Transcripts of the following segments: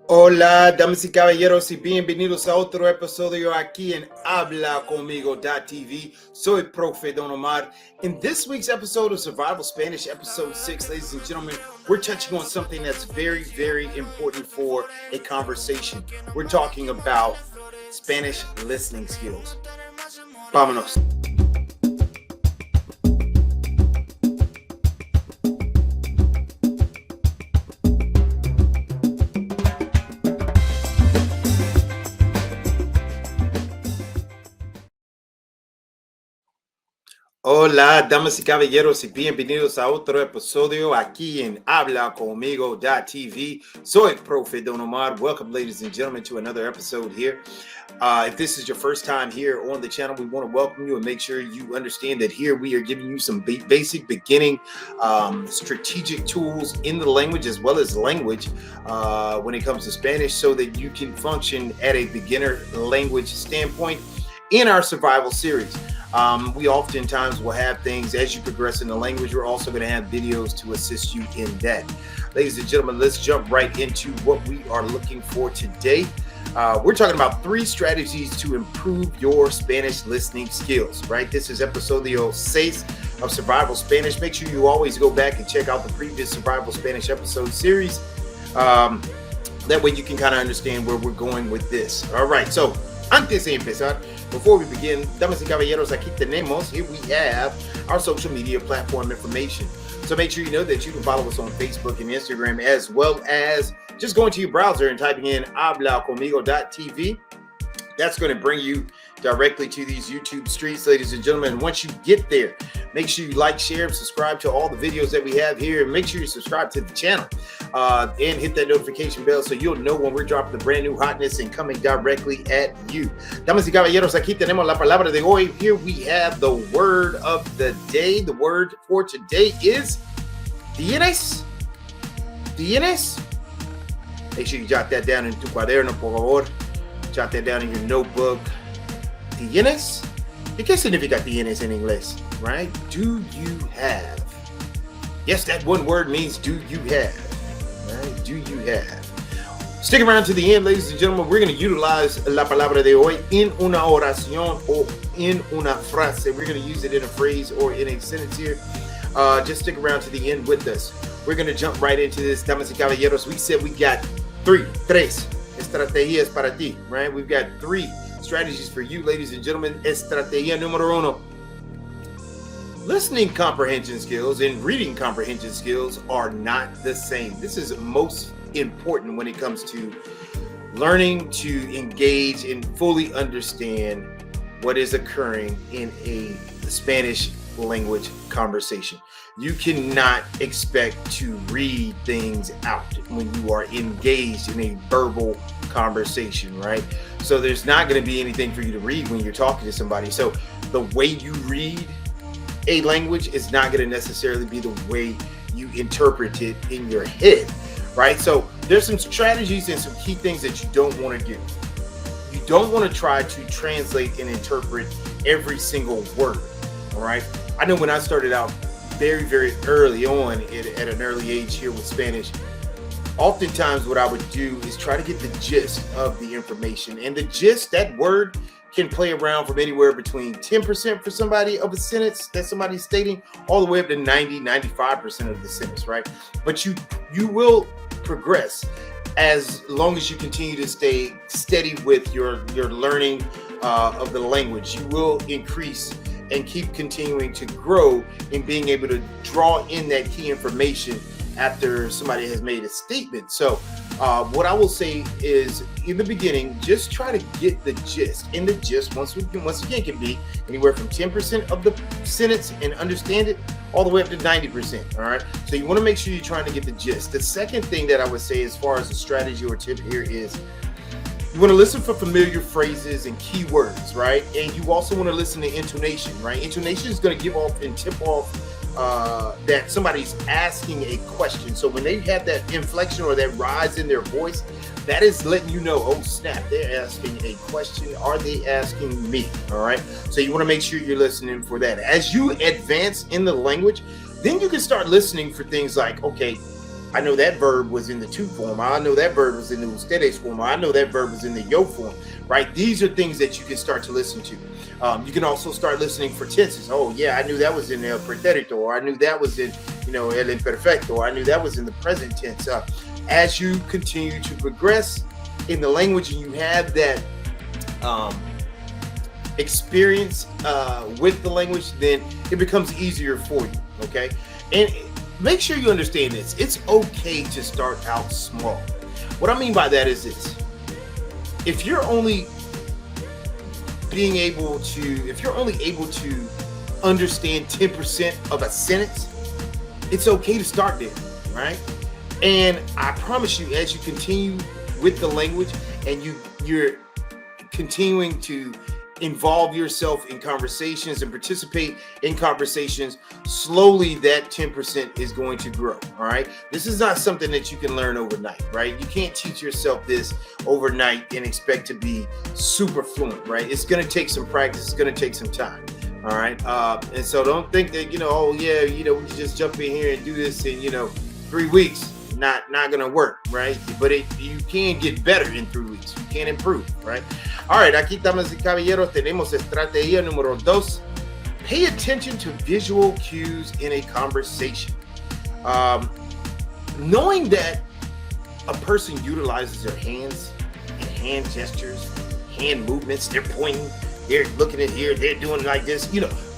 Hola, damas y caballeros, y bienvenidos a otro episodio aquí en HablaConmigo.tv. Soy Profe Don Omar. In this week's episode of Survival Spanish, episode 6, ladies and gentlemen, we're touching on something that's very, very important for a conversation. We're talking about Spanish listening skills. Vámonos. Hola, damas y caballeros, y bienvenidos a otro episodio aquí en HablaConmigo.tv. Soy Profe Don Omar. Welcome, ladies and gentlemen, to another episode here. If this is your first time here on the channel, we want to welcome you and make sure you understand that here we are giving you some basic beginning strategic tools in the language as well as language when it comes to Spanish so that you can function at a beginner language standpoint in our survival series. We oftentimes will have things as you progress in the language. We're also going to have videos to assist you in that. Ladies and gentlemen, let's jump right into what we are looking for today. We're talking about 3 strategies to improve your Spanish listening skills, right? This is episodio 6 of Survival Spanish. Make sure you always go back and check out the previous Survival Spanish episode series. That way you can kind of understand where we're going with this. All right, so antes de empezar, before we begin, damas y caballeros, aquí tenemos, here we have our social media platform information. So make sure you know that you can follow us on Facebook and Instagram, as well as just going to your browser and typing in hablaconmigo.tv. That's going to bring you directly to these YouTube streets, ladies and gentlemen. And once you get there, make sure you like, share, and subscribe to all the videos that we have here. And make sure you subscribe to the channel and hit that notification bell so you'll know when we're dropping the brand new hotness and coming directly at you. Damas y caballeros, aquí tenemos la palabra de hoy. Here we have the word of the day. The word for today is tienes. Tienes. Make sure you jot that down in tu cuaderno, por favor. Jot that down in your notebook. ¿Tienes? ¿Y qué significa tienes en inglés? Right? Do you have? Yes, that one word means do you have. Right? Do you have? Stick around to the end, ladies and gentlemen. We're going to utilize la palabra de hoy en una oración o en una frase. We're going to use it in a phrase or in a sentence here. Just stick around to the end with us. We're going to jump right into this, damas y caballeros. We said we got tres estrategias para ti, right? We've got 3 strategies for you, ladies and gentlemen. Estrategia número 1. Listening comprehension skills and reading comprehension skills are not the same. This is most important when it comes to learning to engage and fully understand what is occurring in a Spanish language conversation. You cannot expect to read things out when you are engaged in a verbal conversation, right? So there's not going to be anything for you to read when you're talking to somebody. So the way you read a language is not going to necessarily be the way you interpret it in your head, right? So there's some strategies and some key things that you don't want to do. You don't want to try to translate and interpret every single word, all right? I know when I started out very, very early on at an early age here with Spanish, oftentimes what I would do is try to get the gist of the information. And the gist, that word can play around from anywhere between 10% for somebody of a sentence that somebody's stating all the way up to 95% of the sentence, right? But you will progress as long as you continue to stay steady with your learning of the language. You will increase and keep continuing to grow in being able to draw in that key information after somebody has made a statement. So what I will say is, in the beginning, just try to get the gist. And the gist, once again, can be anywhere from 10% of the sentence and understand it, all the way up to 90%. All right. So you want to make sure you're trying to get the gist. The second thing that I would say, as far as a strategy or tip here, is you want to listen for familiar phrases and keywords, right? And you also want to listen to intonation, right? Intonation is going to give off and tip off that somebody's asking a question. So when they have that inflection or that rise in their voice, that is letting you know, oh snap, they're asking a question. Are they asking me? All right. So you want to make sure you're listening for that. As you advance in the language, then you can start listening for things like, okay, I know that verb was in the to form. I know that verb was in the ustedes form. I know that verb was in the yo form, right? These are things that you can start to listen to. You can also start listening for tenses. Oh, yeah, I knew that was in el pretérito, or I knew that was in, el imperfecto, or I knew that was in the present tense. As you continue to progress in the language and you have that experience with the language, then it becomes easier for you, okay? And make sure you understand this. It's okay to start out small. What I mean by that is this. If you're only able to understand 10% of a sentence, it's okay to start there, right? And I promise you, as you continue with the language and you're continuing to involve yourself in conversations and participate in conversations, slowly that 10% is going to grow. All right. This is not something that you can learn overnight, right? You can't teach yourself this overnight and expect to be super fluent, right? It's going to take some practice. It's going to take some time. All right. And so don't think that, oh yeah, we can just jump in here and do this in, 3 weeks. Not gonna work, right? But you can get better in 3 weeks. You can improve, right? All right, aquí damas y caballeros, tenemos estrategia número 2. Pay attention to visual cues in a conversation. Knowing that a person utilizes their hands and hand gestures, hand movements, they're pointing, they're looking at here, they're doing like this,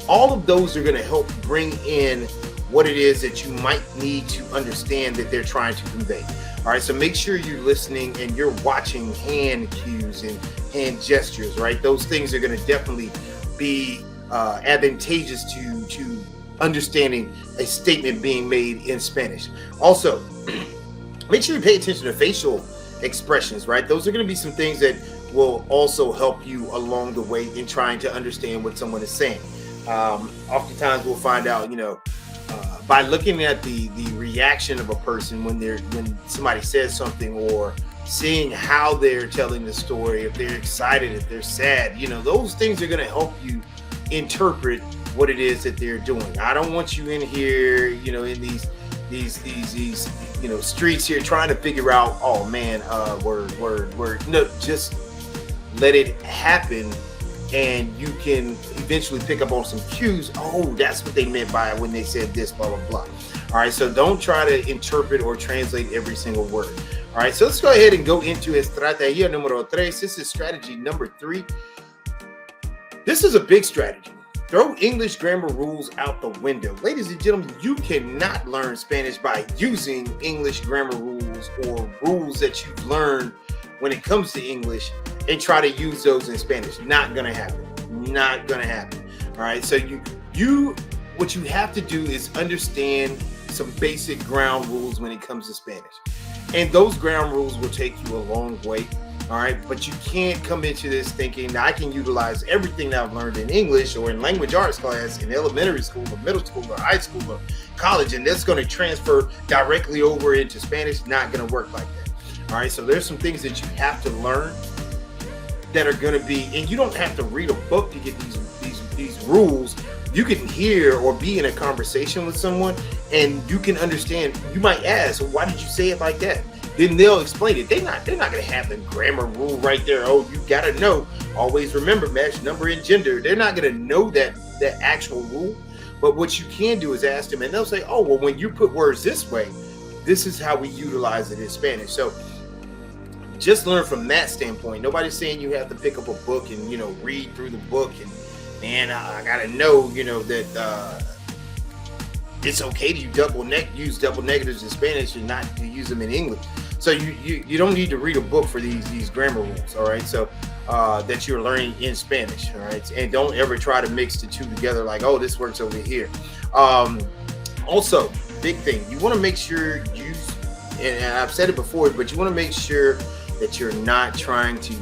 all of those are gonna help bring in what it is that you might need to understand that they're trying to convey. All right, so make sure you're listening and you're watching hand cues and hand gestures, right? Those things are going to definitely be advantageous to understanding a statement being made in Spanish. Also, make sure you pay attention to facial expressions, right? Those are going to be some things that will also help you along the way in trying to understand what someone is saying. Oftentimes we'll find out, by looking at the reaction of a person when somebody says something, or seeing how they're telling the story, if they're excited, if they're sad, those things are going to help you interpret what it is that they're doing. I don't want you in here, in these streets here trying to figure out, oh man, word. No, just let it happen. And you can eventually pick up on some cues. Oh, that's what they meant by when they said this, blah, blah, blah. All right, so don't try to interpret or translate every single word. All right, so let's go ahead and go into estrategia número 3. This is strategy number 3. This is a big strategy. Throw English grammar rules out the window. Ladies and gentlemen, you cannot learn Spanish by using English grammar rules or rules that you've learned when it comes to English and try to use those in Spanish. Not gonna happen. Not gonna happen. All right. So what you have to do is understand some basic ground rules when it comes to Spanish, and those ground rules will take you a long way. All right. But you can't come into this thinking I can utilize everything that I've learned in English or in language arts class in elementary school or middle school or high school or college, and that's going to transfer directly over into Spanish. Not going to work like that. All right. So there's some things that you have to learn that are going to be, and you don't have to read a book to get these rules. You can hear or be in a conversation with someone and you can understand. You might ask, why did you say it like that? Then they'll explain it. They're not going to have the grammar rule right there. Oh, you got to know. Always remember, match number and gender. They're not going to know that actual rule. But what you can do is ask them, and they'll say, oh, well, when you put words this way, this is how we utilize it in Spanish. So just learn from that standpoint. Nobody's saying you have to pick up a book and, read through the book and, man, I got to know, that it's okay to use double negatives in Spanish and not to use them in English. So you don't need to read a book for these grammar rules, all right? So that you're learning in Spanish, all right? And don't ever try to mix the two together like, oh, this works over here. Also, big thing, you want to make sure and I've said it before, but you want to make sure that you're not trying to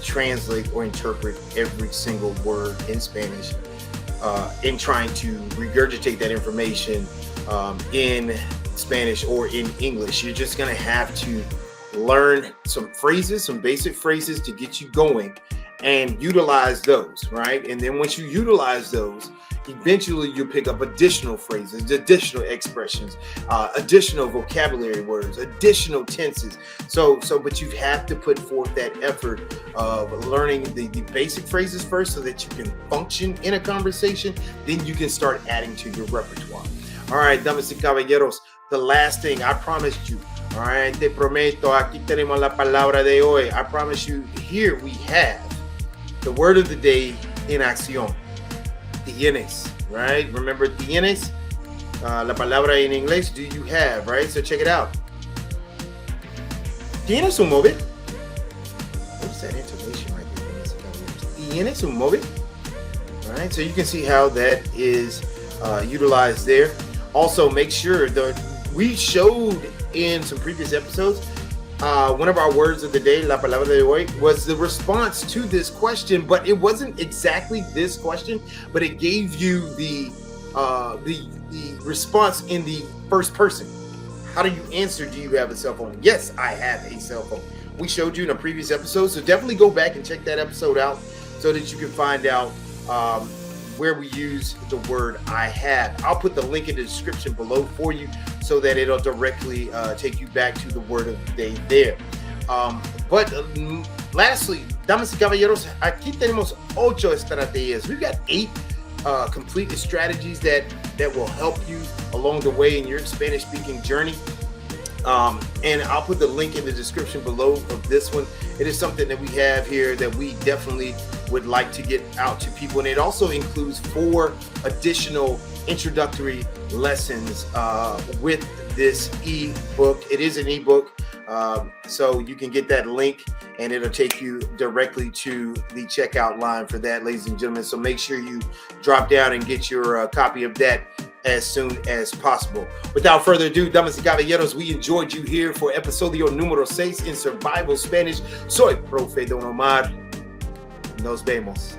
translate or interpret every single word in Spanish in trying to regurgitate that information in Spanish or in English. You're just going to have to learn some phrases, some basic phrases to get you going and utilize those, right? And then once you utilize those, eventually you'll pick up additional phrases, additional expressions, additional vocabulary words, additional tenses. But you have to put forth that effort of learning the basic phrases first so that you can function in a conversation. Then you can start adding to your repertoire. All right, damas y caballeros, the last thing I promised you. All right, te prometo, aquí tenemos la palabra de hoy. I promise you, here we have the word of the day in acción. Tienes, right? Remember tienes? La palabra en inglés, do you have, right? So check it out. ¿Tienes un móvil? What's that intonation right there? ¿Tienes un móvil? All right, so you can see how that is utilized there. Also, make sure that we showed in some previous episodes, one of our words of the day, la palabra de hoy, was the response to this question, but it wasn't exactly this question, but it gave you the response in the first person. How do you answer, do you have a cell phone? Yes, I have a cell phone. We showed you in a previous episode, so definitely go back and check that episode out so that you can find out where we use the word I have. I'll put the link in the description below for you so that it'll directly take you back to the word of the day there. But lastly, damas y caballeros, aquí tenemos 8 estrategias. We've got 8 complete strategies that will help you along the way in your Spanish speaking journey. And I'll put the link in the description below of this one. It is something that we have here that we definitely would like to get out to people. And it also includes 4 additional introductory lessons with this ebook. It is an ebook, so you can get that link and it'll take you directly to the checkout line for that, ladies and gentlemen. So make sure you drop down and get your copy of that as soon as possible. Without further ado, damas y caballeros, we enjoyed you here for episodio número 6 in Survival Spanish. Soy Profe Don Omar. Nos vemos.